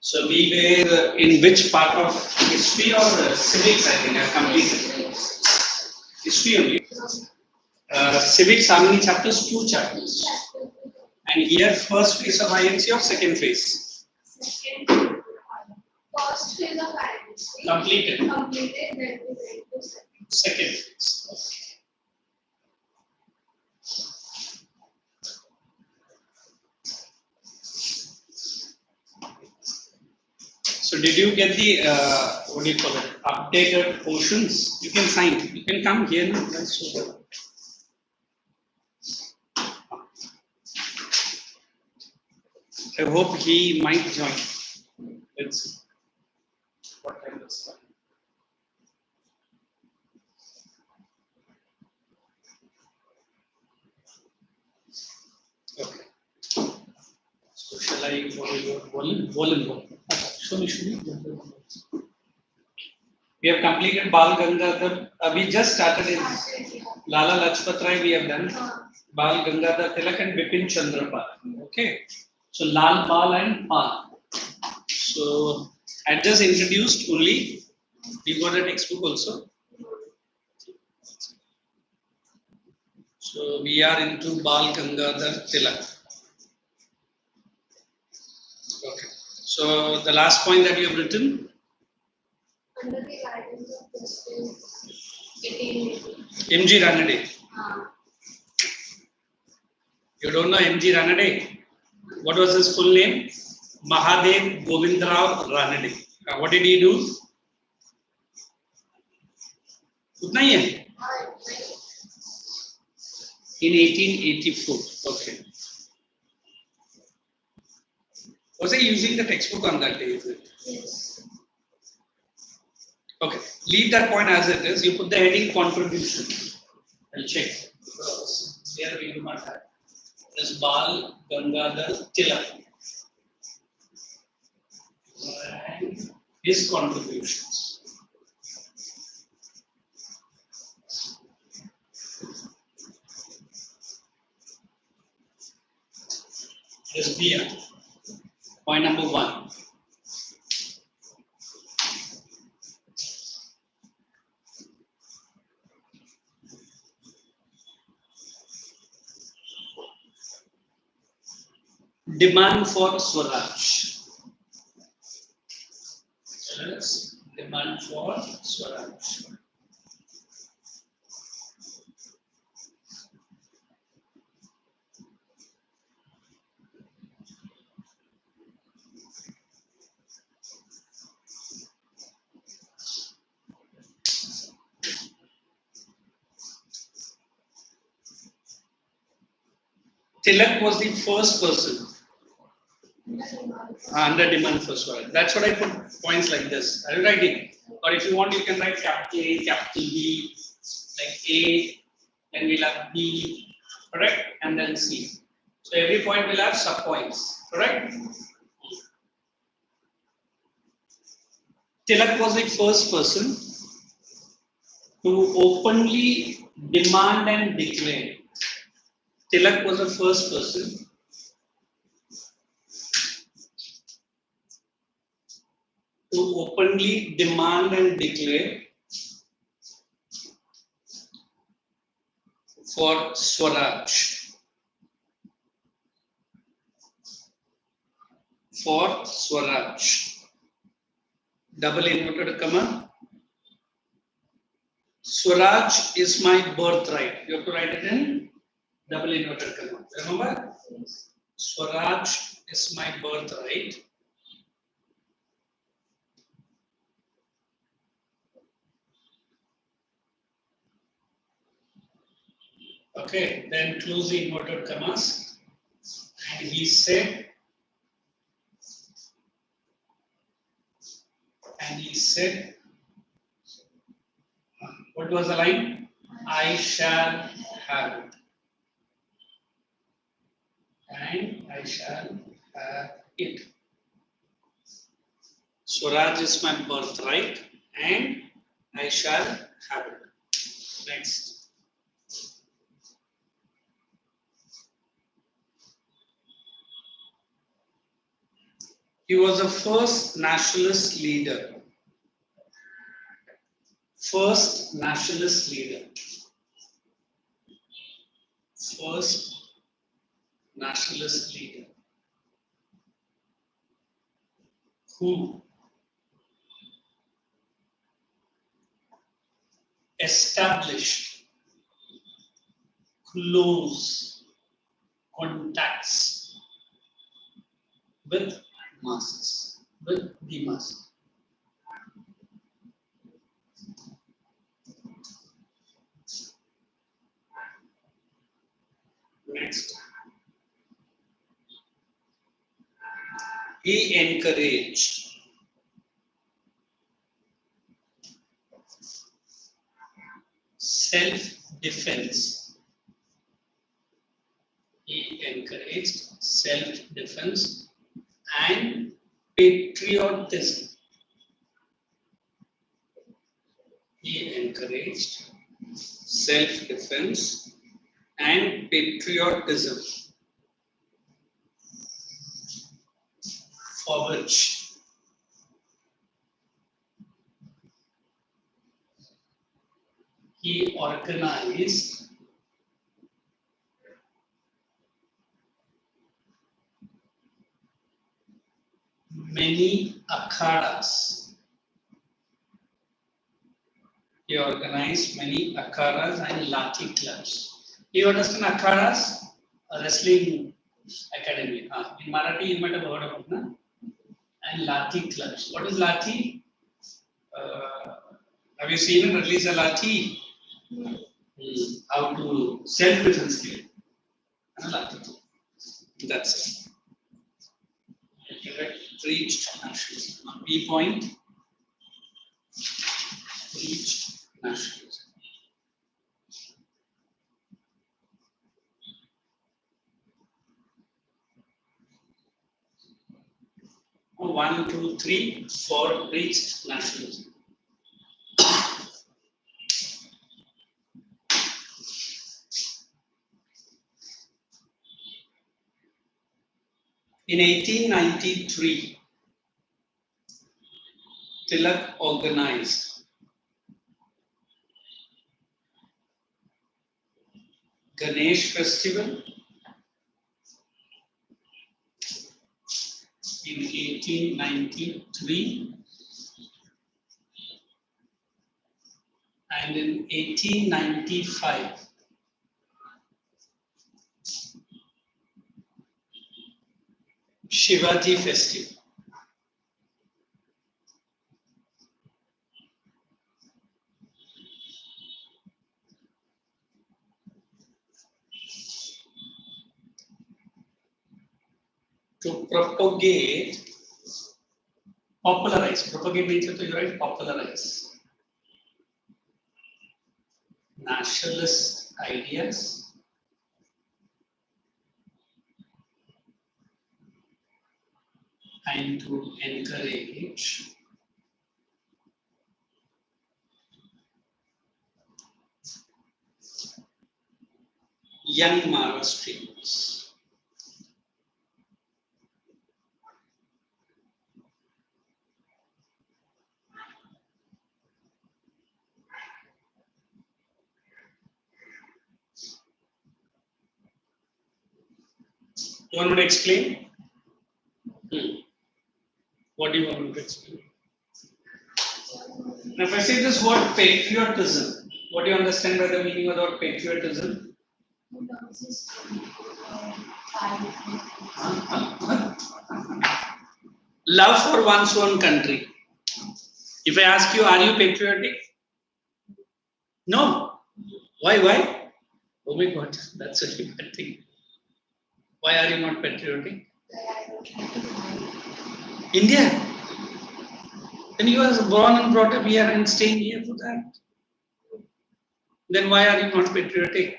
So we were in which part of history or civics? I think I completed history only. Civics, how many chapters? 2 chapters. And here, first phase of INC or second phase? Second. First phase of INC. Completed. Completed. Then we went to second phase. So did you get the what do you call it? Updated portions? You can sign. You can come here now. I hope he might join. Let's see. What time is that? Okay. So shall I volume? Show me. We have completed Bal Gangadhar. We just started in Lala Lajpat Rai. We have done Bal Gangadhar Tilak and Bipin Chandra Pal. Okay. So Lal, Bal and Pal. So I just introduced only. We got a textbook also. So we are into Bal Gangadhar Tilak. Okay. So the last point that you have written. under the guidance of Justice 1880. M.G. Ranade. You don't know M.G. Ranade? What was his full name? Mahadev Govindrao Ranade. What did he do? Utna hi hai? In 1884. Okay. Was I using the textbook on that day? Is it? Yes. Okay. Leave that point as it is. You put the heading contribution. I'll check. Here we do not have. This Bal Gangadhar Tilak. And his contributions. This here. Point number 1. Demand for Swaraj. Yes, demand for Swaraj. Tilak was the first person under demand for Swaraj. That's what I put points like this. Are you writing? Or if you want, you can write capital A, capital B, like A, then we'll have B, correct? And then C. So every point will have sub points, correct? Tilak was the first person to openly demand and declare. Tilak was the first person to openly demand and declare for Swaraj. For Swaraj. Double inverted comma. Swaraj is my birthright. You have to write it in double inverted comma. Remember? Swaraj is my birthright. Okay, then close the inverted commas. And he said, what was the line? I shall have it. And I shall have it. Swaraj is my birthright and I shall have it. Next. He was the first nationalist leader. First nationalist leader. First nationalist leader. Who established close contacts with masses, with the masses. Next. He encouraged self-defense. He encouraged self-defense and patriotism. He encouraged self-defense and patriotism, for which he organized many akhadas. He organized many akhadas and lathi clubs. You understand akhadas? A wrestling academy. In Marathi, you might have heard of it, na? And lathi clubs. What is lathi? Have you seen it? At least a lathi? How to self-defense game. Lathi. That's it. Reached nationalism. B point. Reached nationalism. One, two, three, four, reached nationalism. In 1893, Tilak organized Ganesh festival. In 1893 and in 1895 Shivaji festival. To propagate, popularize. Propagate means you write popularize nationalist ideas and to encourage young Maharashtrians You want me to explain? What do you want me to explain? Now, if I say this word patriotism, what do you understand by the meaning of the word patriotism? Love for one's own country. If I ask you, are you patriotic? No. Why? Oh my God, that's a really bad thing. Why are you not patriotic? India. Then you are born and brought up here and staying here for that. Then why are you not patriotic?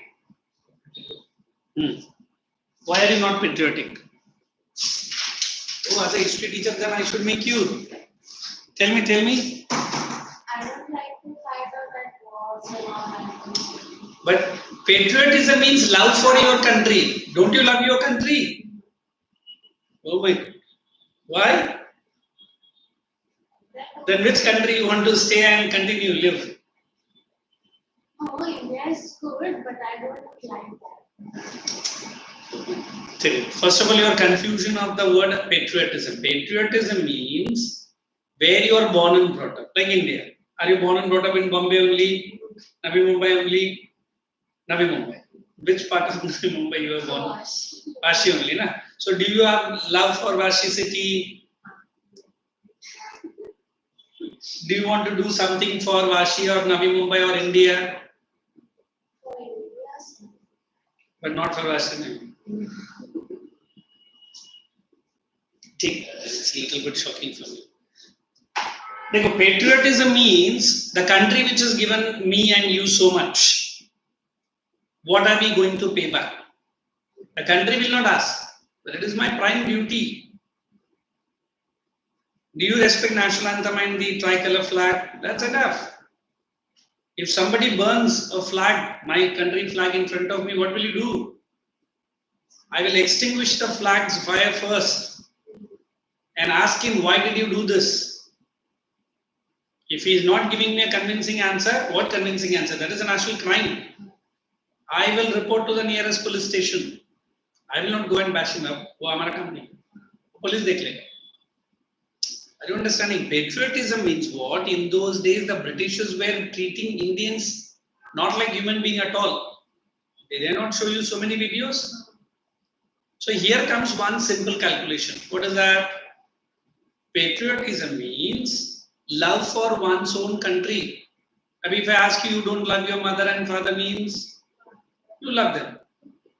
Why are you not patriotic? Oh, as a history teacher, then I should make you. Tell me. I don't like to fight out at wars and all that. But patriotism means love for your country. Don't you love your country? Oh my God. Why? Then which country you want to stay and continue live? Oh, India is good, but I don't like that. First of all, your confusion of the word patriotism. Patriotism means where you are born and brought up, like India. Are you born and brought up in Bombay only, Navi Mumbai only? Navi Mumbai. Which part of Navi Mumbai you were born? Vashi only, na? So do you have love for Vashi city? Do you want to do something for Vashi or Navi Mumbai or India? For India, But not for Vashi. It's a little bit shocking for me. Patriotism means the country which has given me and you so much. What are we going to pay back? The country will not ask, but it is my prime duty. Do you respect national anthem and the tricolor flag? That's enough. If somebody burns a flag, my country flag in front of me, what will you do? I will extinguish the flag's fire first and ask him, why did you do this? If he is not giving me a convincing answer, what convincing answer? That is a national crime. I will report to the nearest police station. I will not go and bash him up. वो हमारा काम नहीं. Police देख लेगा. Are you understanding? Patriotism means what? In those days, the Britishers were treating Indians not like human being at all. Did they not show you so many videos? So here comes one simple calculation. What is that? Patriotism means love for one's own country. If I ask you, you don't love your mother and father, means you love them.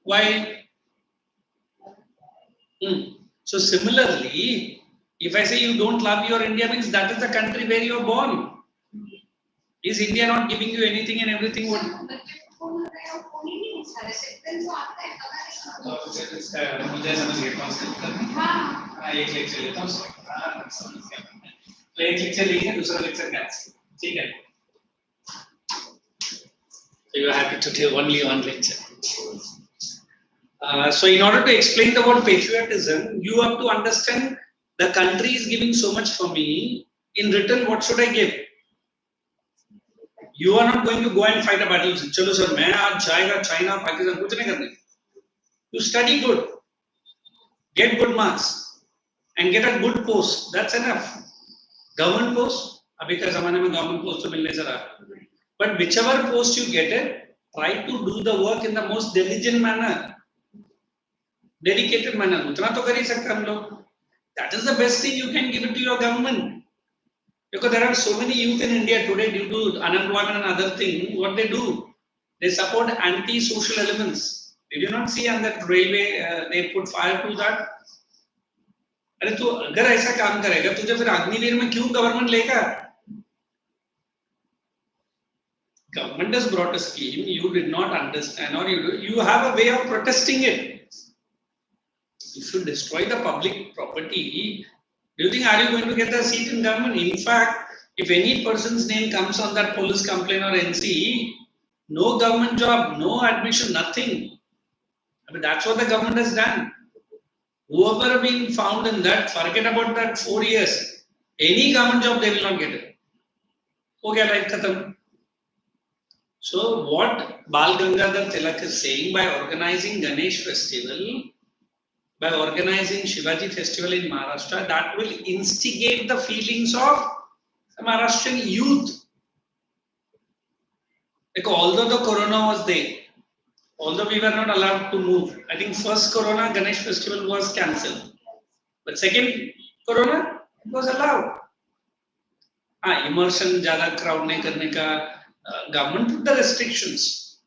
Why? So similarly, if I say you don't love your India, means that is the country where you are born. Is India not giving you anything and everything? What? So you are happy to take only one lecture. So in order to explain the word patriotism, you have to understand the country is giving so much for me. In return, what should I give? You are not going to go and fight a battle. Chalo sir, main aaj jayega China, Pakistan, kuch nahi karne. You study good, get good marks, and get a good post. That's enough. Government post, abhi ka zamane mein government post to milne se raha. But whichever post you get it, try to do the work in the most diligent manner, dedicated manner. Utna to kar hi sakte hum log. That is the best thing you can give it to your government. Because there are so many youth in India today due to unemployment and other things, what they do? They support anti-social elements. Did you not see on that railway, they put fire to that? अरे तू अगर ऐसा काम करेगा तुझे फिर अग्निवीर में क्यों गवर्नमेंट लेगा? Government has brought a scheme, you did not understand, or you have a way of protesting it. If you destroy the public property, do you think are you going to get a seat in government? In fact, if any person's name comes on that police complaint or NC, no government job, no admission, nothing. I mean, that's what the government has done. Whoever been found in that, forget about that 4 years. Any government job, they will not get it. Okay, life khatam. So what Bal Gangadhar Tilak is saying, by organizing Ganesh festival, by organizing Shivaji festival in Maharashtra, that will instigate the feelings of the Maharashtrian youth. Because although the corona was there, although we were not allowed to move, I think first corona Ganesh festival was cancelled. But second corona, it was allowed. Immersion, ज़्यादा crowd नहीं करने का, government put the restrictions.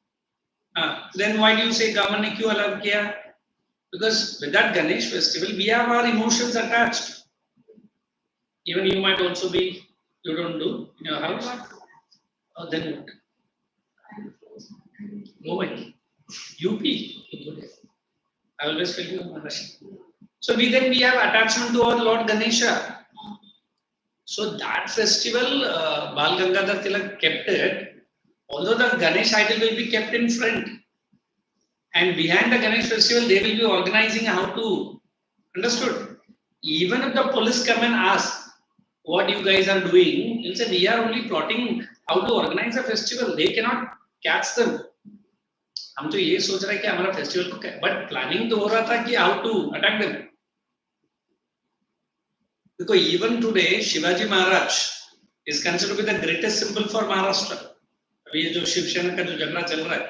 Then why do you say government ने क्यों allow किया? Because with that Ganesh festival, we have our emotions attached. Even you might also be, you don't do in your house. Oh, then what? Mumbai, UP. I always feel you Maharashtra. So we have attachment to our Lord Ganesha. So that festival, Bal Gangadhar Tilak kept it. Although the Ganesh idol will be kept in front. And behind the Ganesh festival, they will be organizing how to. Understood? Even if the police come and ask what you guys are doing, he'll say we are only plotting how to organize a festival. They cannot catch them. हम तो ये सोच रहे हैं कि हमारा festival को but planning तो हो रहा था कि how to attack them. Because even today Shivaji Maharaj is considered to be the greatest symbol for Maharashtra. अभी ये जो शिवसेना का जो झगड़ा चल रहा है,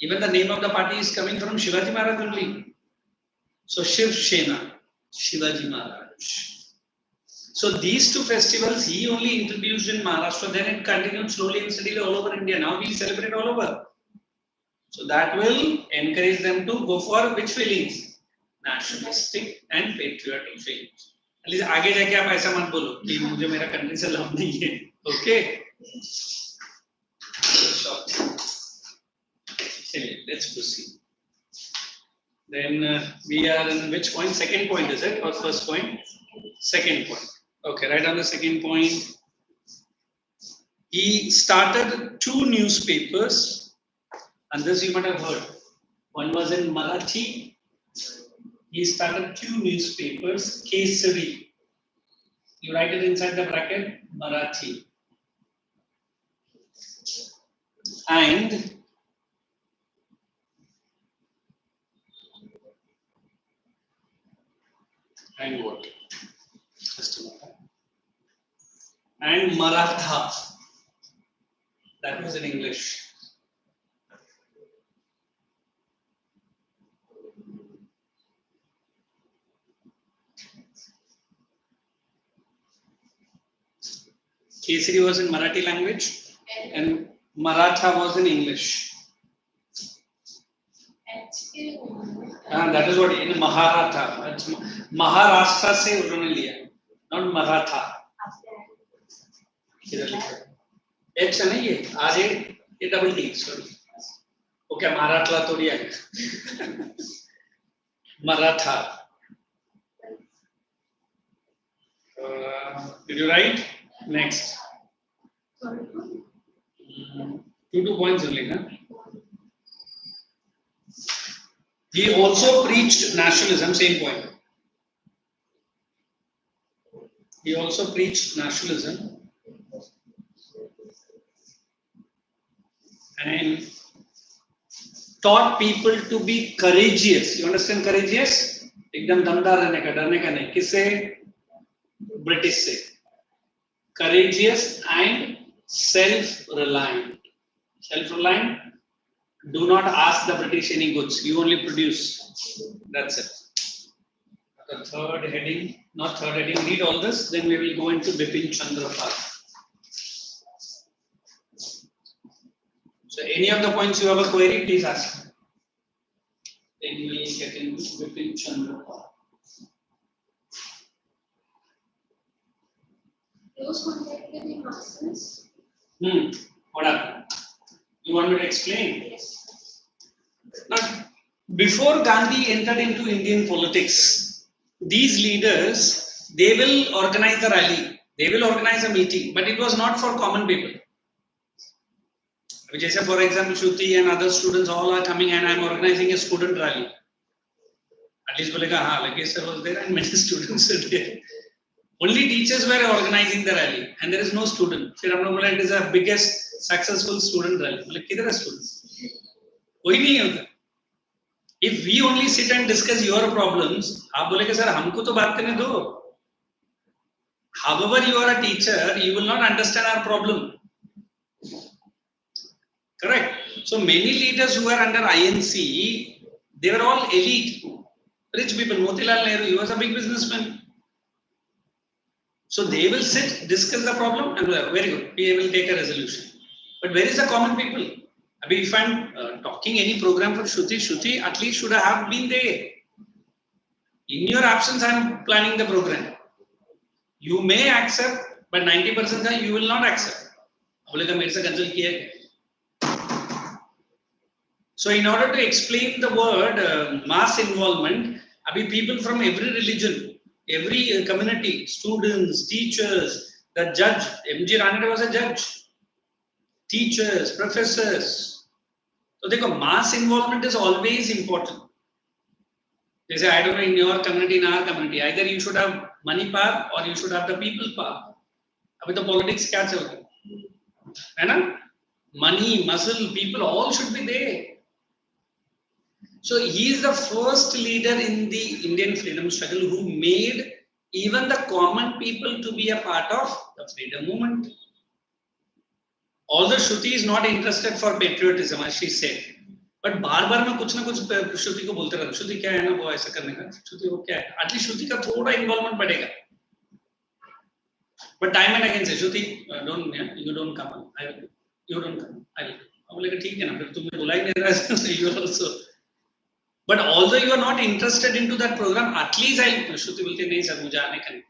even the name of the party is coming from Shivaji Maharaj only. So Shiv Sena, Shivaji Maharaj. So these two festivals he only introduced in Maharashtra, then it continued slowly and steadily all over India. Now we celebrate all over. So that will encourage them to go for which feelings? Nationalistic and patriotic feelings. At least आगे जाके आप ऐसा मत बोलो कि मुझे मेरा country से लव नहीं है. Okay? Let's proceed. Then we are in which point? Second point is it or first point? Second point. Okay, right on the second point. He started 2 newspapers, and this you might have heard. One was in Marathi. He started 2 newspapers, Kesari. You write it inside the bracket, Marathi. And what? Just a moment. And Maratha. That was in English. Kesari was in Marathi language and Maratha was in English. That is what in Maharatha. Maharashtra से उन्होंने लिया, not Maratha. किधर लिखा? H है ना ये, R A double T. Sorry. Okay, Maratha तो लिया है. Maratha. Did you write? Next. 2 points only, na? He also preached nationalism, same point. He also preached nationalism and taught people to be courageous. You understand courageous? एकदम दमदार रहने का, डरने का नहीं. किससे? ब्रिटिश से. Courageous and self-reliant. Self-reliant. Do not ask the British any goods. You only produce. That's it. The third heading, not third heading. Read all this. Then we will go into Bipin Chandra Pal. So, any of the points you have a query, please ask. Then we will get into Bipin Chandra Pal. Those contacted the masses. What happened? You want me to explain? Yes. Now, before Gandhi entered into Indian politics, these leaders, they will organize a rally, they will organize a meeting, but it was not for common people. Which is, for example, Shruti and other students all are coming and I am organizing a student rally. At least bolega, like sir was there and many students were there. Only teachers were organizing the rally and there is no student. It is the biggest successful student rally. Kidhar are students? Koi nahi hai udhar. If we only sit and discuss your problems, aap bolege sir humko to baat karne do. However, you are a teacher, you will not understand our problem. Correct. So many leaders who were under INC, they were all elite, rich people. Motilal Nehru, he was a big businessman. So they will sit, discuss the problem, and very good. We will take a resolution. But where is the common people? If I'm talking any program for Shruti at least should have been there. In your absence, I am planning the program. You may accept, but 90% you will not accept. So in order to explain the word mass involvement, people from every religion, every community, students, teachers, the judge, M.G. Ranade was a judge, teachers, professors. So mass involvement is always important. They say, I don't know, in your community, in our community, either you should have money power or you should have the people power. अभी तो politics क्या चल रहा है ना? Money, muscle, people, all should be there. So he is the first leader in the Indian freedom struggle who made even the common people to be a part of the freedom movement. Although Shruti is not interested for patriotism, as she said, but बार-बार मैं कुछ ना कुछ श्रुति को बोलते रहता हूँ, श्रुति क्या है ना वो ऐसा करने का, श्रुति वो क्या है, एटलीस्ट श्रुति का थोड़ा इन्वॉल्वमेंट बढ़ेगा. But time and again say, Shruti, you don't come, you don't come, I will. अब बोलेगा ठीक है ना, फिर तुमने बुला ही नहीं रहा, you also. But although you are not interested into that program, at least श्रुति बोलती है नहीं सर मुझे आने का नहीं,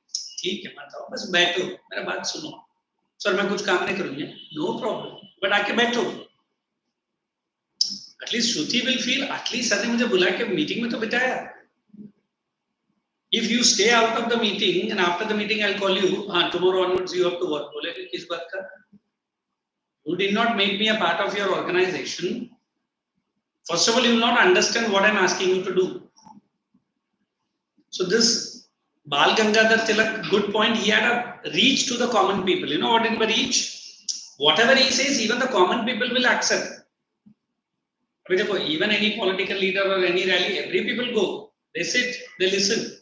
ठीक है मत आओ, बस बैठो, मेरा बात सुनो, सर मैं कुछ काम नहीं करूँगी, no problem, but आके बैठो. At least Shruti will feel, at least sir ने मुझे बुला के मीटिंग में तो बिठाया. If you stay out of the meeting and after the meeting I'll call you, tomorrow onwards you have to work. बोलेगा किस बात का? You did not make me a part of your organization. First of all, you will not understand what I'm asking you to do. So this Bal Gangadhar Tilak, good point, he had a reach to the common people. You know what is the reach? Whatever he says, even the common people will accept. Even any political leader or any rally, every people go. They sit, they listen.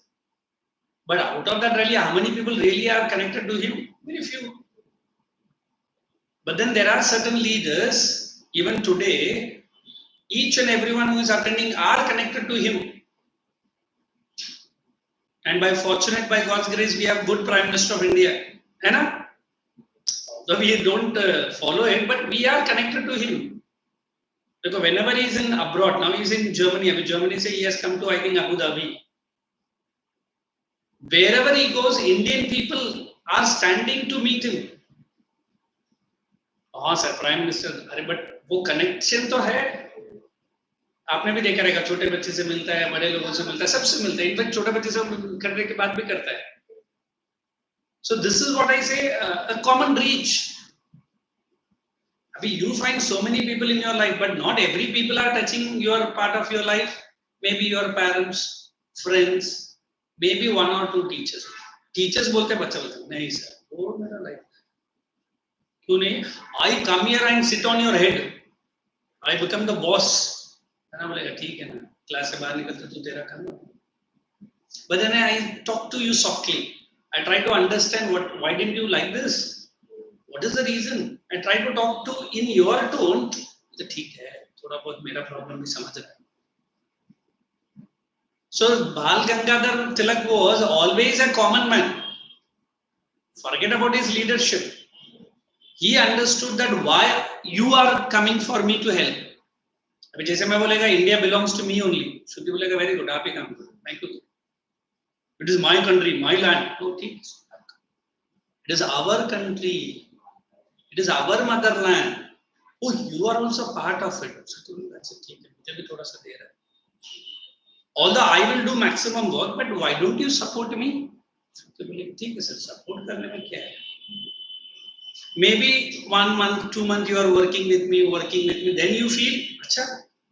But out of that rally, how many people really are connected to him? Very few. But then there are certain leaders, even today, each and everyone who is attending are connected to him. And by God's grace, we have good Prime Minister of India. Right? So we don't follow him, but we are connected to him. Because whenever he is in abroad, now he is in Germany. Germany say he has come to, I think, Abu Dhabi. Wherever he goes, Indian people are standing to meet him. हाँ sir prime minister, अरे but वो connection तो है. आपने भी देखा रहेगा, छोटे बच्चे से मिलता है, बड़े लोगों से मिलता है, सबसे मिलता है, इनफैक्ट छोटे बच्चे से करने के बाद भी करता है. So this is what I say, a common reach. अभी you find so many people in your life, but not every people are touching your part of your life. Maybe your parents, friends, maybe one or two teachers. Teachers बोलते बच्चा बोलते नहीं sir वो मेरा life क्यों नहीं. I come here and sit on your head. I become the boss. ना बोलेगा ठीक है ना, क्लास से बाहर निकलते तू तेरा काम. But then I talk to you softly. I try to understand why didn't you like this? What is the reason? I try to talk to in your tone. तो ठीक है, थोड़ा बहुत मेरा प्रॉब्लम भी समझ रहा है. So Bal Gangadhar Tilak was always a common man. Forget about his leadership. He understood that why you are coming for me to help. अभी जैसे मैं बोलेगा India belongs to me only. श्रुति बोलेगा very good, आप ही काम करो. Thank you. It is my country, my land. Oh, ठीक. It is our country. It is our motherland. Oh, you are also part of it. श्रुति बोलेगा अच्छा ठीक है, मुझे भी थोड़ा सा दे रहा है. Although I will do maximum work, but why don't you support me? श्रुति बोलेगी ठीक है सर, support करने में क्या है? Maybe 1 month, 2 months you are working with me, then you feel, अच्छा,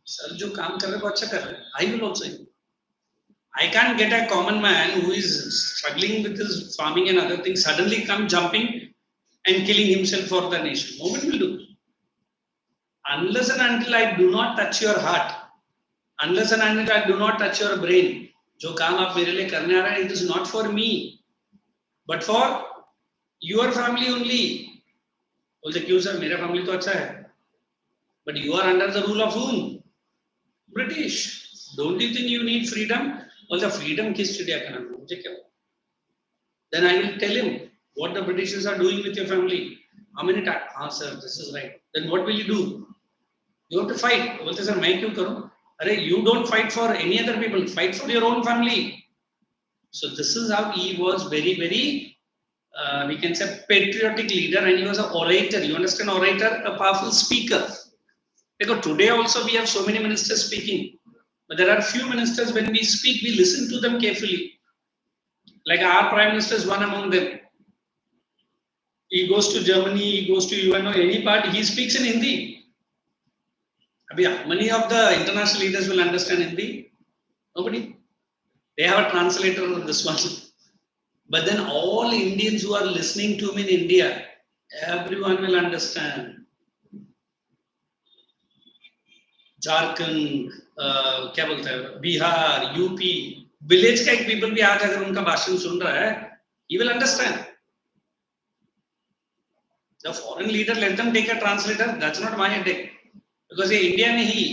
sir जो काम कर रहे हैं वो अच्छा कर रहे हैं. I will also. I can't get a common man who is struggling with his farming and other things suddenly come jumping and killing himself for the nation. No one will do. Unless and until I do not touch your heart, unless and until I do not touch your brain, जो काम आप मेरे लिए करने आ रहे हैं, it is not for me, but for your family only. बोलते क्यों सर मेरा फैमिली तो अच्छा है, but you are under the rule of whom? British. Don't you think you need freedom? बोलते freedom किस चिड़िया का नाम है, मुझे क्या? Then I will tell him what the Britishers are doing with your family. How many times? हाँ sir, this is right. Then what will you do? You have to fight. बोलते सर मैं क्यों करूँ? अरे you don't fight for any other people. Fight for your own family. So this is how he was very, very we can say patriotic leader, and he was an orator. You understand orator? A powerful speaker. Because today also we have so many ministers speaking, but there are few ministers when we speak, we listen to them carefully. Like our Prime Minister is one among them. He goes to Germany, he goes to UN or any part, he speaks in Hindi. Many of the international leaders will understand Hindi. Nobody. They have a translator of this one. But then all Indians who are listening to him in India, everyone will understand. Jharkhand क्या बोलते हैं Bihar UP village का एक people भी आज अगर उनका भाषण सुन रहा है he will understand. The foreign leader, let them take a translator. That's not my headache. Because in India mein hi,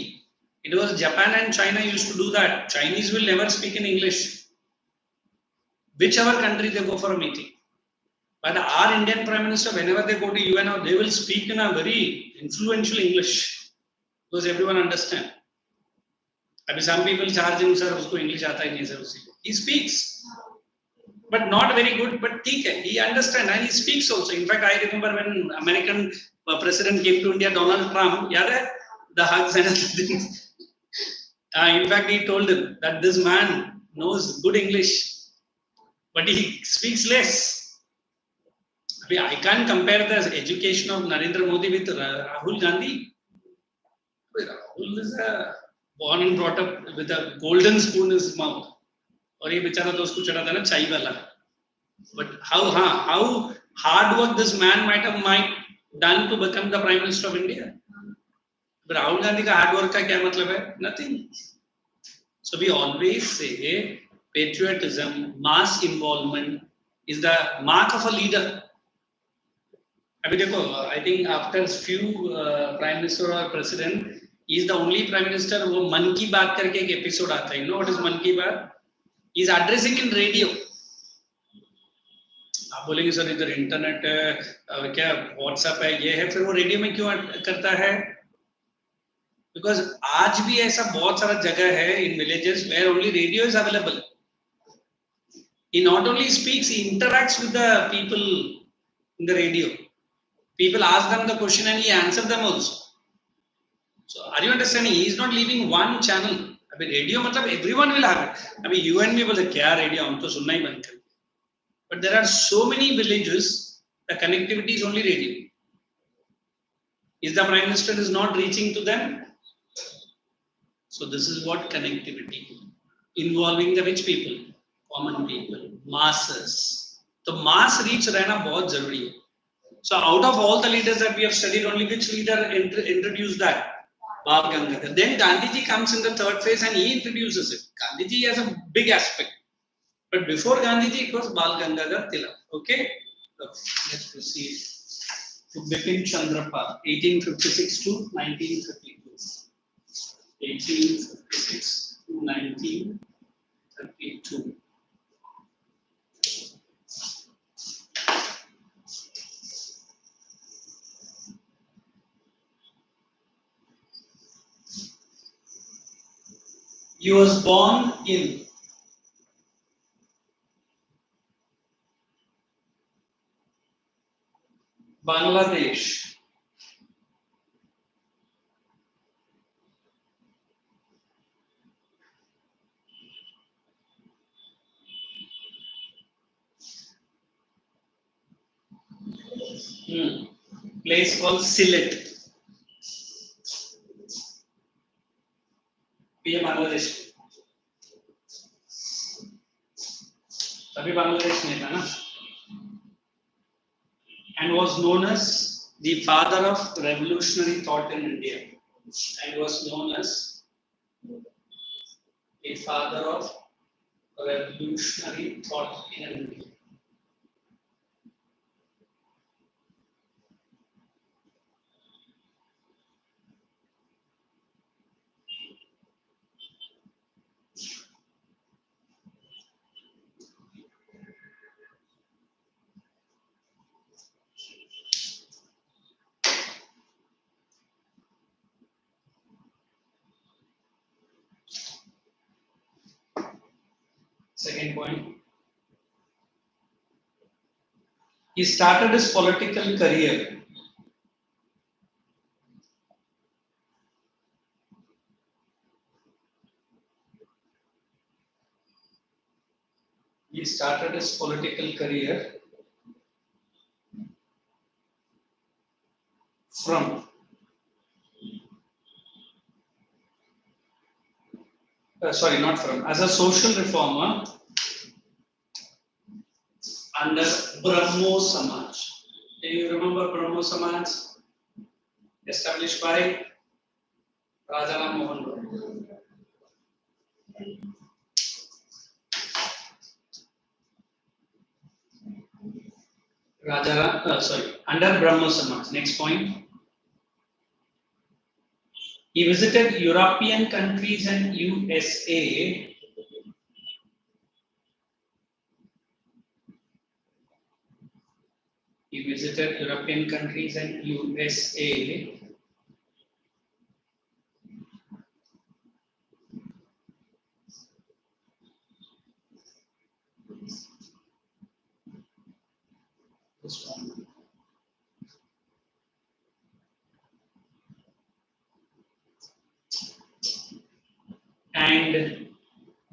it was Japan and China used to do that. Chinese will never speak in English. Whichever country they go for a meeting. But our Indian Prime Minister, whenever they go to UN, they will speak in a very influential English. Because everyone understand. Abhi some people charge him, sir, usko English aata hi nahi sir usi ko. He speaks. But not very good, but theek hai. He understand and he speaks also. In fact, I remember when American president came to India, Donald Trump, yaad hai? The hugs and everything. In fact, he told him that this man knows good English, but he speaks less. I can't compare the education of Narendra Modi with Rahul Gandhi. Rahul is born and brought up with a golden spoon in his mouth. और ये बेचारा तो उसको चढ़ा था ना चाय वाला. But how hard work this man might have done to become the Prime Minister of India. But Rahul Gandhi का hard work का क्या मतलब है? Nothing. So we always say patriotism, mass involvement is the mark of a leader. अभी देखो, I think after few Prime Minister or President, he is the only Prime Minister वो मन की बात करके एक episode आता है. You know what is मन की बात? He is addressing in radio. आप बोलेंगे सर इधर इंटरनेट है, क्या व्हाट्सएप है, ये है, फिर वो रेडियो में क्यों करता है? Because आज भी ऐसा बहुत सारा जगह है in villages where only radio is available. He not only speaks, he interacts with the people in the radio. People ask them the question and he answers them also. So are you understanding? He is not leaving one channel. अभी radio मतलब everyone will have it. अभी you and me बोले क्या radio हम तो सुनना ही बंद कर. But there are so many villages, the connectivity is only radio. Is the Prime Minister is not reaching to them? So this is what connectivity, involving the which people, common people, masses. तो mass reach रहना बहुत जरूरी है. So out of all the leaders that we have studied, only which leader introduced that? Bal Gangadhar. Then Gandhiji comes in the third phase and he introduces it. Gandhiji has a big aspect. But before Gandhiji, it was Bal Gangadhar Tilak. Okay? So, let's proceed to Bipin Chandra Pal, 1856 to 1932. 1856 to 1932. He was born in Bangladesh. Place called Sylhet. ये बांग्लादेश, तभी बांग्लादेश में था ना, and was known as the father of revolutionary thought in India, and was known as the father of revolutionary thought in India. Second point, he started his political career from sorry, not from, as a social reformer under Brahmo Samaj. Do you remember Brahmo Samaj? Established by Rajaram Mohan Roy. Under Brahmo Samaj. Next point. He visited European countries and USA. He visited European countries and USA and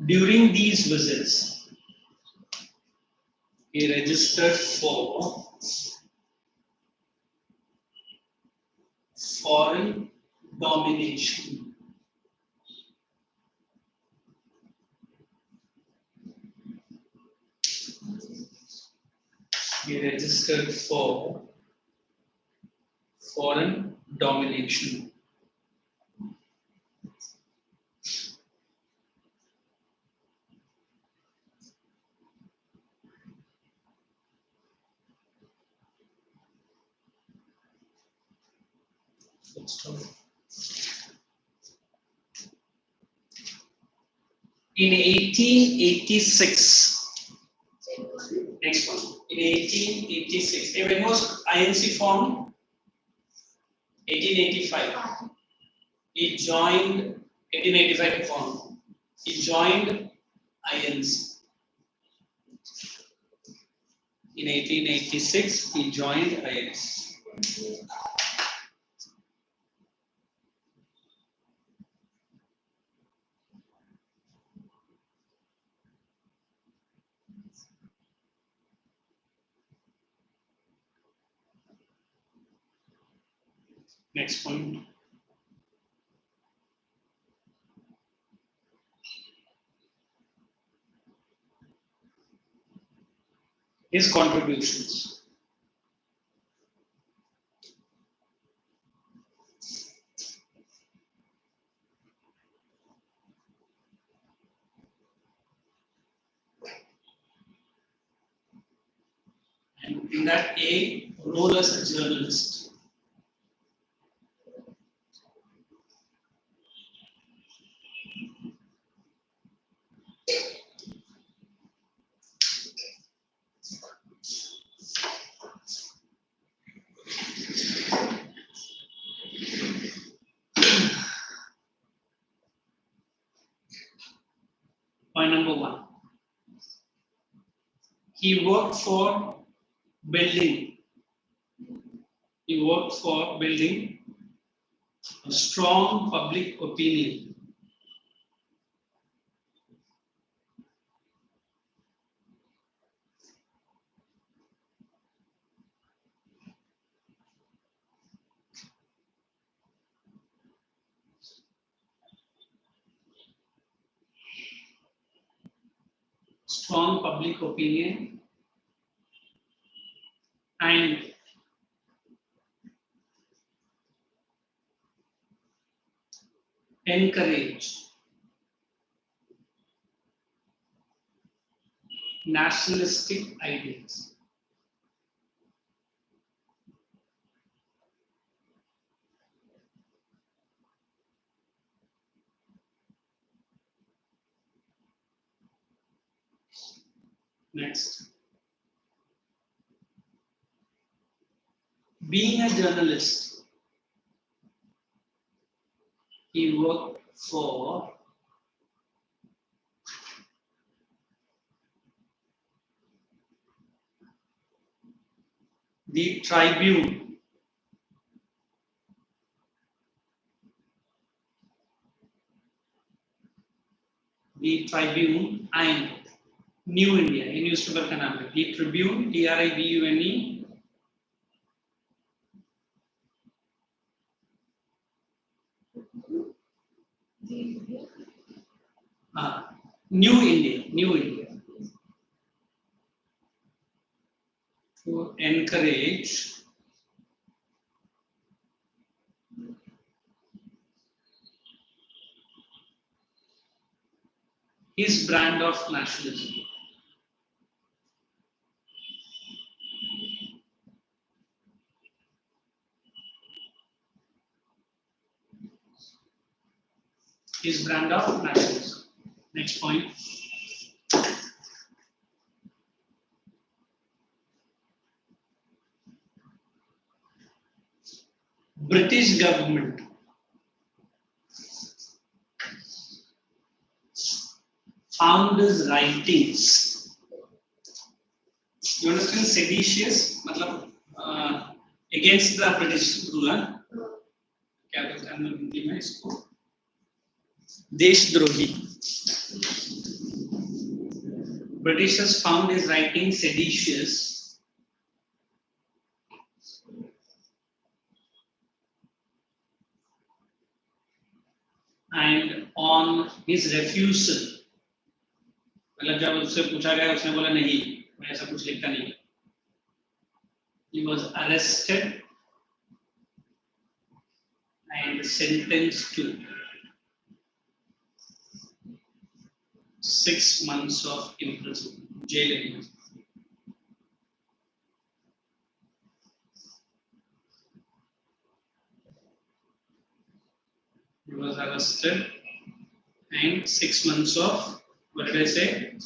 during these visits, he registered for foreign domination. He registered for foreign domination. In 1886, next one. In 1886, when was INC formed? 1885. He joined 1885 to form. He joined INC. In 1886, he joined INC. Next point. His contributions. And in that, a role as a journalist. Point number one. He worked for building. He worked for building a strong public opinion. Strong public opinion and encourage nationalistic ideas. Next. Being a journalist, he worked for the Tribune, and New India, a newspaper का नाम है The Tribune, TRIBUNE, New India, to encourage his brand of nationalism. His brand of nationalism. Next point. British government found his writings. You understand seditious? मतलब against the British ruler. क्या बोलते हैं हम लोग हिंदी में इसको? देशद्रोही. Britishers found his writing seditious and on his refusal, मतलब जब उससे पूछा गया उसने बोला नहीं मैं ऐसा कुछ लिखता नहीं. He was arrested and sentenced to 6 months of imprisonment, jail. He was arrested and 6 months of, what did I say?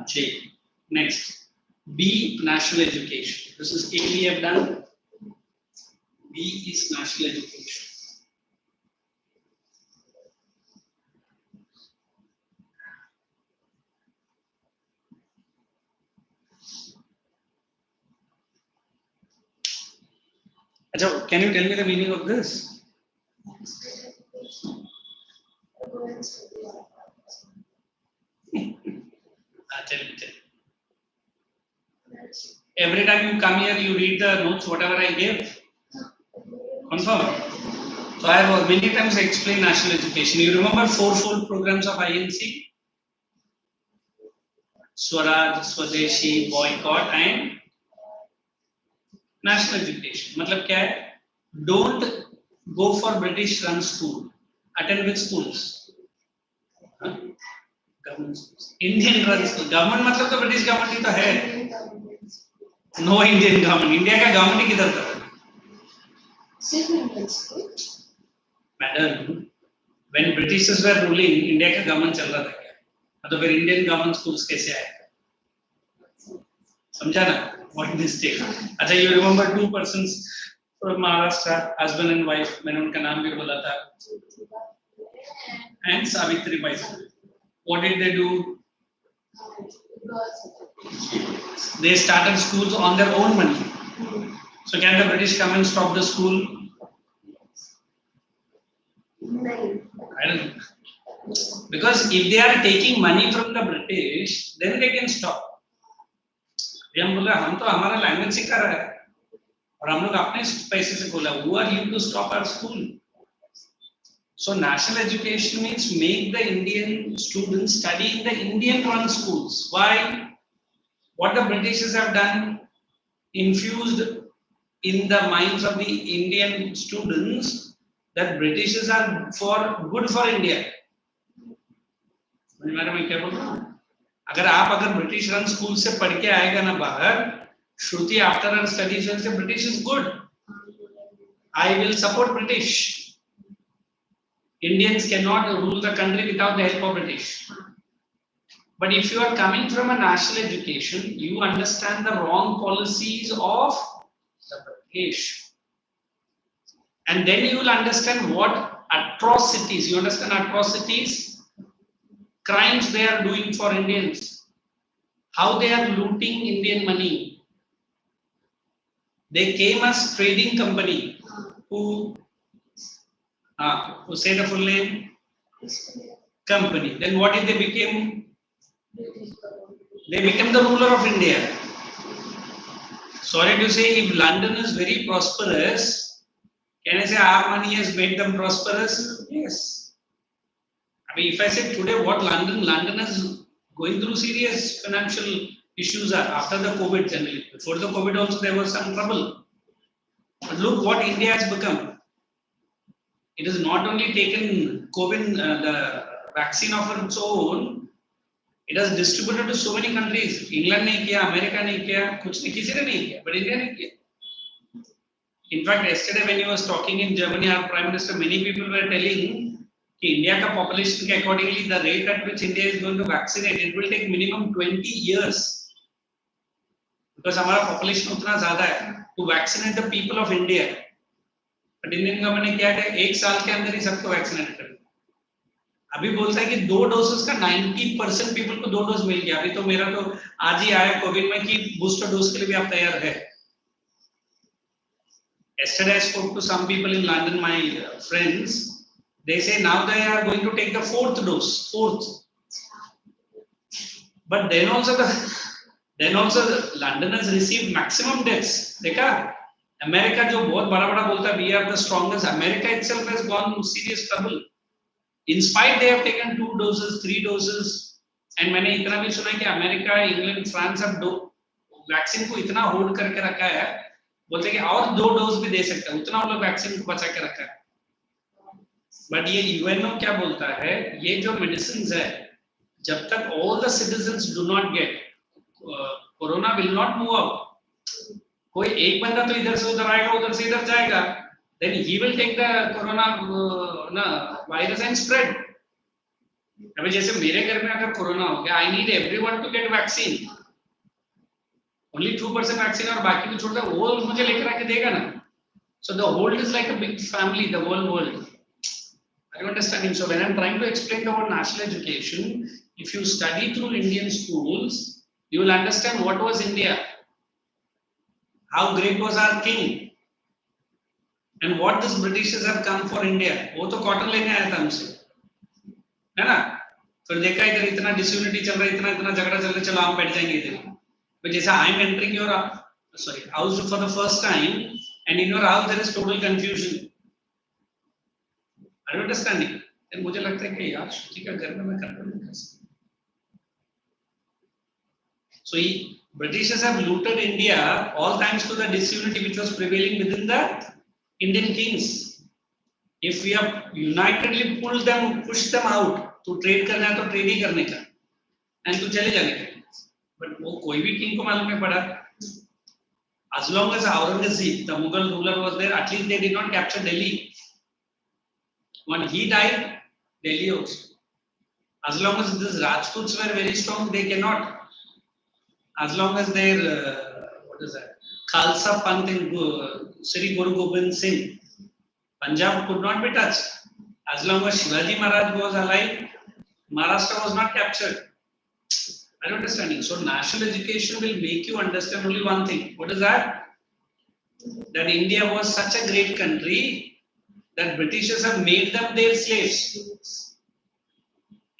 Jail. Next, B, national education. This is A we have done. B is national education. Achha, can you tell me the meaning of this? Tell me. Every time you come here, you read the notes, whatever I gave. Confirm. So I have many times explained national education. You remember fourfold programs of INC? Swaraj, Swadeshi, boycott, and national education. मतलब क्या है? Don't go for British run school. Attend which schools? Government schools. Indian run school. Government मतलब तो British government ही तो है. No Indian government. India का government ही किधर था? Madam, when Britishers were ruling, India का government चल रहा था क्या? तो फिर Indian government schools कैसे आए? समझा ना? What this take? अच्छा, you remember two persons from Maharashtra, husband and wife. मैंने उनका नाम भी बोला था. And Savitri Bai. What did they do? They started schools on their own money. So can the British come and stop the school? I don't know. Because if they are taking money from the British, then they can stop. हम बोले हम तो हमारा language सिखा रहा है और हम लोग अपने पैसे से बोला who are you to stop our school? So national education means make the Indian students study in the Indian run schools. Why? What the Britishers have done, infused in the minds of the Indian students that Britishers are good for India. मैं क्या बोल रहा हूँ? अगर British run school से पढ़ के आएगा ना बाहर, Shruti after her studies will say British is good, I will support British. Indians cannot rule the country without the help of British. But if you are coming from a national education, you understand the wrong policies of the British, and then you will understand what atrocities. You understand atrocities? Crimes they are doing for Indians, how they are looting Indian money. They came as trading company who say the full name? Company. Then what did they become? They became the ruler of India. Sorry to say, if London is very prosperous, can I say our money has made them prosperous? Yes. I mean, if I say today what London is going through serious financial issues are after the COVID generally. Before the COVID also there was some trouble. But look what India has become. It has not only taken COVID, the vaccine of its own, it has distributed to so many countries. England नहीं किया, America नहीं किया, कुछ नहीं किसी ने नहीं किया, but India ने किया. In fact, yesterday when he was talking in Germany, our Prime Minister, many people were telling that India का population के accordingly, the rate at which India is going to vaccinate, it will take minimum 20 years. Because हमारा population उतना ज़्यादा है to vaccinate the people of India. But Indian government ने क्या किया? एक साल के अंदर ही सबको vaccinate कर दिया. अभी बोलता है कि 2 डोसेस का 90% पीपल को 2 डोज मिल गया. अभी तो मेरा तो आज ही आया कोविड में कि बूस्टर डोज के लिए भी आप तैयार है. Yesterday I spoke to some people in London, my friends. They say now they are going to take the 4th dose, 4th. But then also London has received maximum deaths. देखा? America जो बहुत बड़ा बोलता है, we are the strongest. America itself has gone serious trouble. In spite they have taken 2 doses, 3 doses, and मैंने इतना भी सुना कि अमेरिका, इंग्लैंड, फ्रांस अब वैक्सीन को इतना होल्ड करके रखा है, बोलते हैं कि और 2 डोज भी दे सकते हैं, उतना वो लोग वैक्सीन को बचा के रखा है. बट ये यूएनओ क्या बोलता है, ये जो मेडिसिन है, जब तक all the citizens do not gate, corona will not move out. कोई एक बंदा तो इधर से उधर आएगा, उधर से इधर जाएगा, then he will take the corona virus and spread. अभी जैसे मेरे घर में अगर कोरोना हो गया, I need everyone to get vaccine. Only 2% vaccine और बाकी को छोड़ दो, वो मुझे लेकर आके देगा ना. So the world is like a big family, the whole world. Are you understanding? So when I'm trying to explain about national education, if you study through Indian schools, you will understand what was India, how great was our king, and what these Britishers have come for India. वो तो cotton लेने आया था हमसे, है ना? फिर देखा इधर इतना डिसयूनिटी चल रहा है, इतना झगड़ा चल रहा है, चलो हम बैठ जाएंगे इधर. But जैसा I am entering your house for the first time, and in your house there is total confusion. Are you understanding? Then मुझे लगता है कि यार श्रुति का घर में मैं कंट्रोल नहीं कर सकता. So Britishers have looted India all thanks to the disunity which was prevailing within the Indian kings. If we have unitedly pushed them out, to trade करना है तो trade ही करने का, and to चले जाने का. But वो कोई भी king को मालूम नहीं पड़ा. As long as Aurangzeb, the Mughal ruler, was there, at least they did not capture Delhi. When he died, Delhi also. As long as these Rajputs were very strong, they cannot. As long as their Khalsa Panth in Sri Guru Gobind Singh, Punjab could not be touched. As long as Shivaji Maharaj was alive, Maharashtra was not captured. Are you understanding? So national education will make you understand only one thing. What is that? That India was such a great country that Britishers have made them their slaves.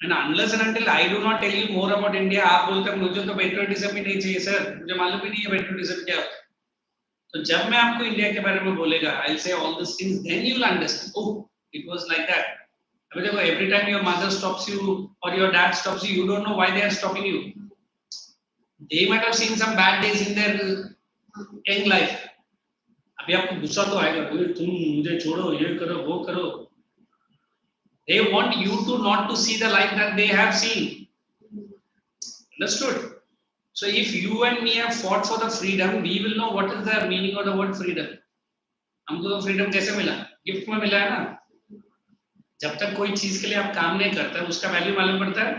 And unless and until I do not tell you more about India, आप बोलते हैं मुझे तो patriotism ही नहीं चाहिए sir, मुझे मालूम ही नहीं है patriotism क्या होता है. तो जब मैं आपको इंडिया के बारे में बोलेगा, I'll say all these things, then you'll understand. Oh, it was like that. अभी देखो, every time your mother stops you or your dad stops you, you don't know why they are stopping you. They might have seen some bad days in their young life. अभी आपको गुस्सा तो आएगा, तुम मुझे छोड़ो, ये करो, वो करो. They want you to not to see the life that they have seen. Understood? So if you and me have fought for the freedom, we will know what is the meaning of the word freedom. हमको तो freedom कैसे मिला? Gift में मिला है ना. जब तक कोई चीज के लिए आप काम नहीं करते, उसका वैल्यू मालूम पड़ता है.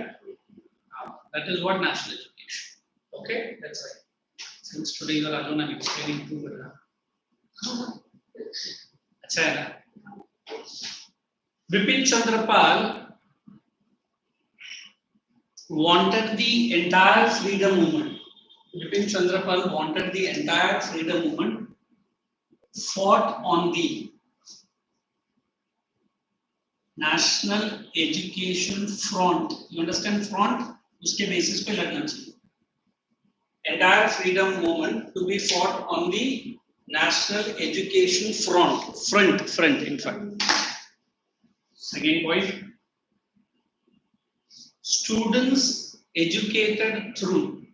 That is what national education. Okay, that's right. Since today you are alone, I'm explaining too good. अच्छा है ना? Bipin Chandra Pal wanted the entire freedom movement. Bipin Chandra Pal wanted the entire freedom movement, fought on the national education front. You understand front? उसके basis पे लड़ना चाहिए. Entire freedom movement to be fought on the national education front in fact. Second point, Students educated through.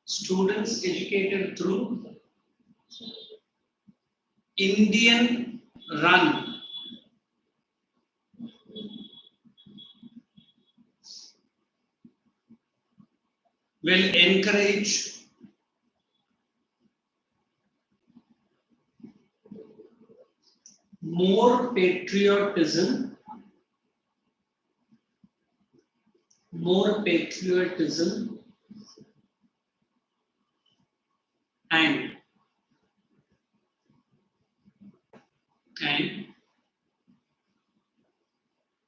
Students educated through Indian run. Will encourage more patriotism, and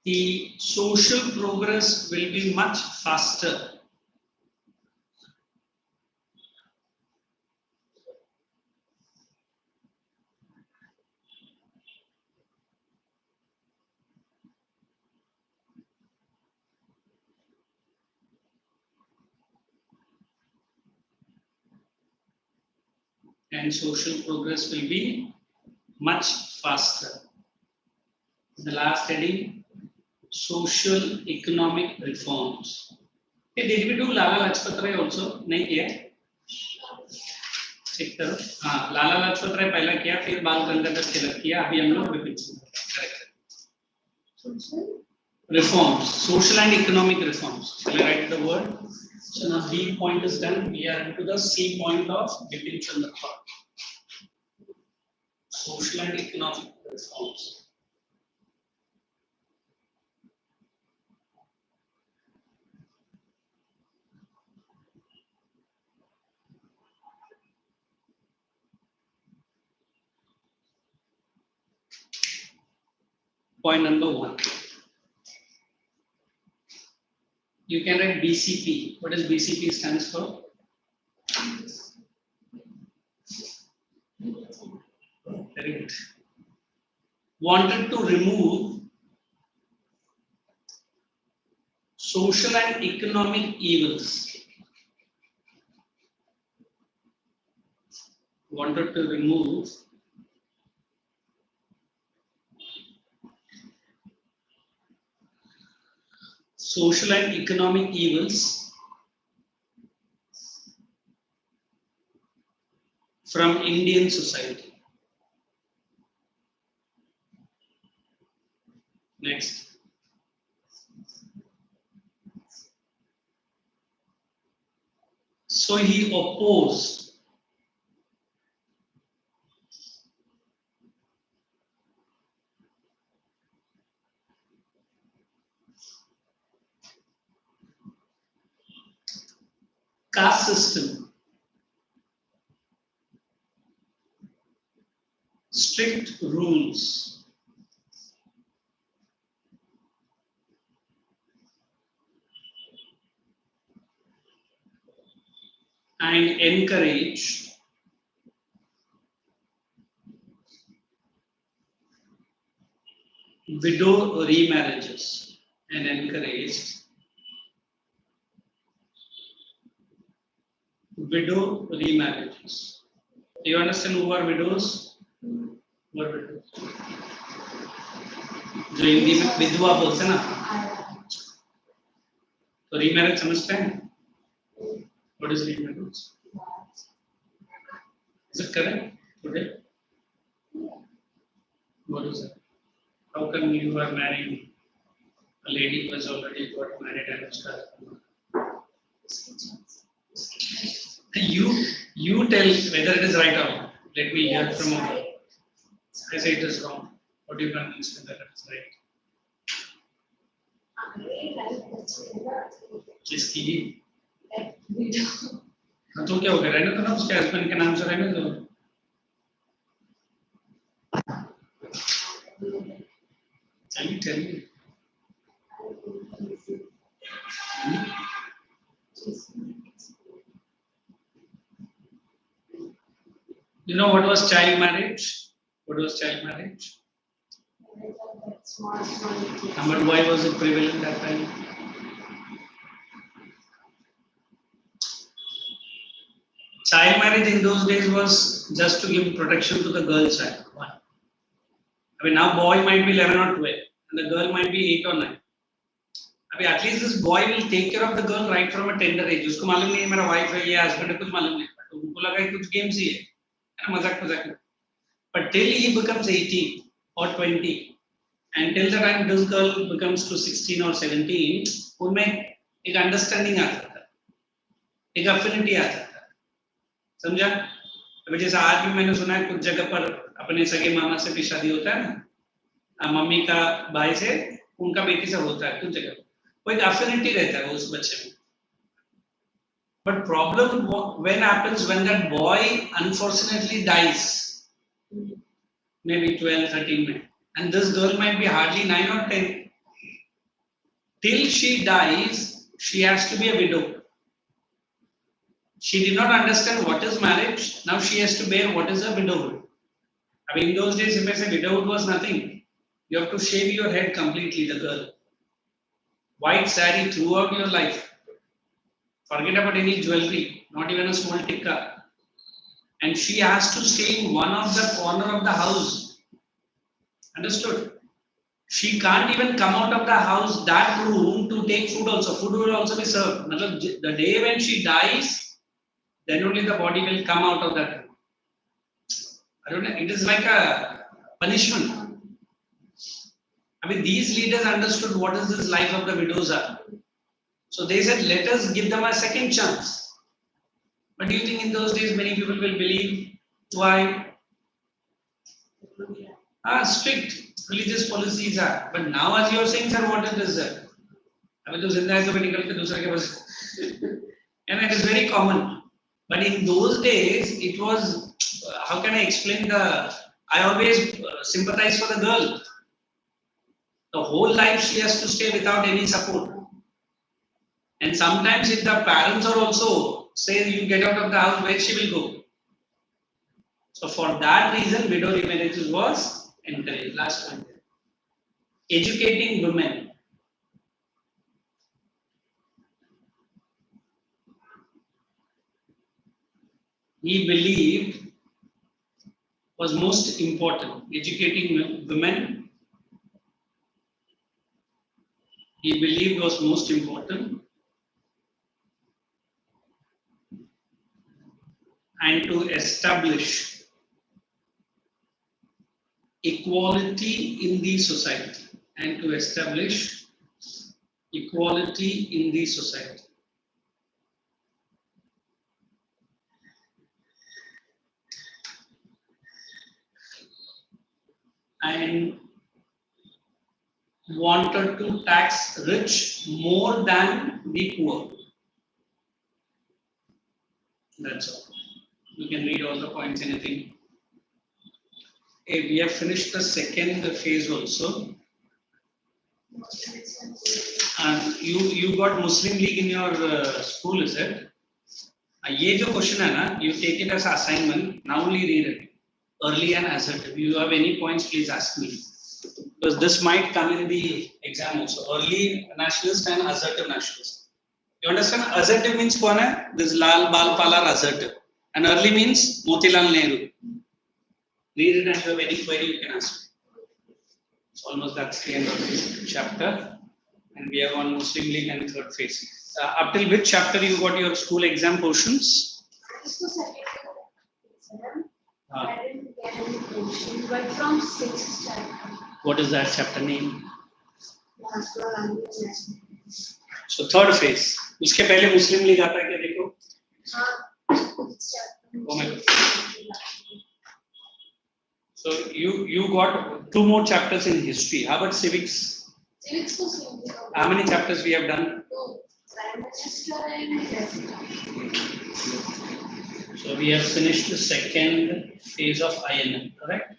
the social progress will be much faster. And social progress will be much faster. The last heading, social economic reforms. Okay, did we do Lala Lajpat Rai also? नहीं किया? Check करो. हाँ, लाला लाजपत राय पहला किया, फिर बाल गंगाधर तिलक किया, अभी हम लोग विपिन चंद्र. Correct. Reforms, social and economic reforms. Shall I write the word? So now B point is done. We are into the C point of Vipin Chandra Pal. Social and economic reforms. Point number 1. You can write BCP. What does BCP stands for? Very good. Wanted to remove social and economic evils. Wanted to remove social and economic evils from Indian society. Next. So he opposed caste system, strict rules, and encouraged widow remarriages and encouraged widow remarriages. Do you understand who are widows? Who are widows? जो हिंदी में विधवा बोलते हैं ना, तो remarriage समझते हैं? What is remarriage? Is it correct today? What is it? How come you are marrying a lady who has already got married and has You tell whether it is right or wrong. Let me hear from you. I say it is wrong. What do you convince me that it is right? किसकी? तो क्या हो गया? रहने तो ना उसके husband के नाम से रहने दो. Tell me. You know what was child marriage? What was child marriage? But why was it prevalent that time? Child marriage in those days was just to give protection to the girl child. One. I mean, now boy might be 11 or 12. and the girl might be 8 or 9. अभी at least this boy will take care of the girl right from a tender age. उसको मालूम नहीं है मेरा wife है ये husband है कुछ मालूम नहीं. But उनको लगा कि कुछ games ही है मजाक मजाक में. But till he becomes 18 or 20, and till the time this girl becomes to 16 or 17, उनमें एक understanding आ जाता है, एक affinity आ जाता है, समझा? अभी जैसे आज भी मैंने सुना है कुछ जगह पर अपने सगे मामा से भी शादी होता है ना, मम्मी का भाई से उनका बेटी से होता है कुछ जगह, वो एक affinity रहता है उस बच्चे में. But problem when happens when that boy unfortunately dies, maybe 12, 13, and this girl might be hardly 9 or 10. Till she dies, she has to be a widow. She did not understand what is marriage. Now she has to bear what is a widowhood. I mean, in those days, if I say widowhood was nothing, you have to shave your head completely, the girl. White sari throughout your life. Forget about any jewelry, not even a small tikka. And she has to stay in one of the corner of the house. Understood? She can't even come out of the house, that room, to take food also. Food will also be served. The day when she dies, then only the body will come out of that room. I don't know, it is like a punishment. I mean, these leaders understood what is this life of the widows are. So they said, let us give them a second chance. But do you think in those days many people will believe? Why? Strict religious policies are. But now, as you are saying, sir, what is it? And it is very common. But in those days, it was, how can I explain I always sympathize for the girl. The whole life she has to stay without any support. And sometimes if the parents are also say you get out of the house, where she will go? So for that reason, widow remarriage was encouraged. Last one. Educating women. He believed was most important. Educating women, he believed was most important. And to establish equality in the society. And to establish equality in the society. And wanted to tax rich more than the poor. That's all. You can read all the points, anything. We have finished the second phase also. And you got Muslim League in your school, is it? ये जो question है ना, you take it as assignment. Now only read it. Early and assertive. If you have any points, please ask me. Because this might come in the exam also. Early nationalist and assertive nationalist. You understand? Assertive means कौन है? This Lal Bal Palar assertive. And early means Motilal Nehru. Read it and if you have any query, you can ask me. So almost that's the end of this chapter. And we are on Muslim League and third phase. Up till which chapter you got your school exam portions? I didn't get any portion, but from 6th chapter. What is that chapter name? So third phase. उसके पहले Muslim League आता है क्या देखो? Oh my God. So you got 2 more chapters in history. How about civics? Civics was only. How many chapters we have done? 2. Prime Minister and President. So we have finished the second phase of INM, correct?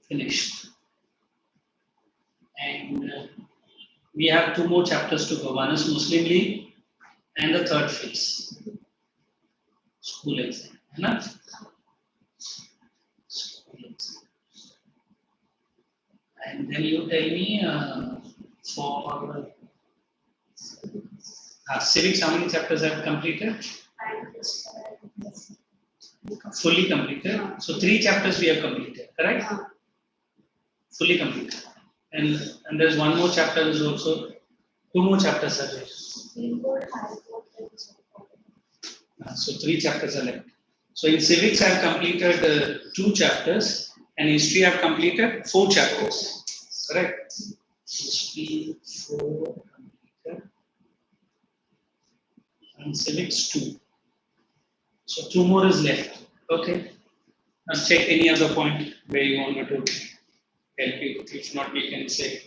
Finished. And we have 2 more chapters to go. One is Muslim League and the third phase. School exam. Enough? School exam. And then you tell me for civics, how many chapters have completed? Fully completed. So 3 chapters we have completed, correct? fully completed. And there's one more chapter is also, two more chapters are there. Input, output, and so forth. So 3 chapters are left. So in civics, I've completed 2 chapters, and history, I've completed 4 chapters. Correct? History 4 completed, and civics 2. So 2 more is left. Okay. Now check any other point where you want me to help you. If not, we can say.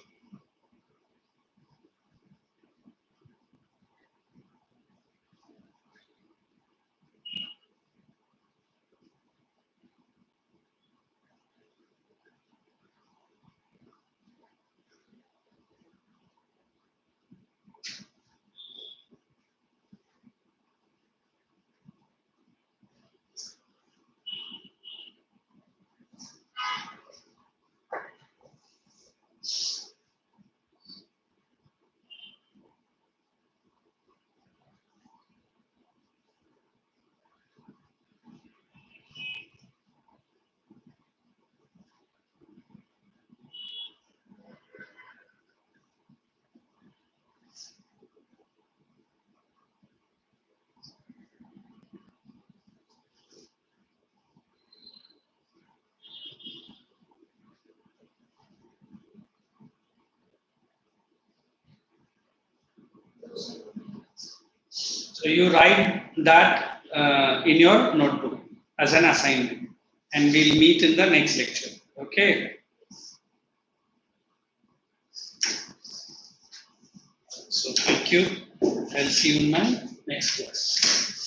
So you write that in your notebook as an assignment, and we'll meet in the next lecture. Okay. So thank you. I'll see you in my next class.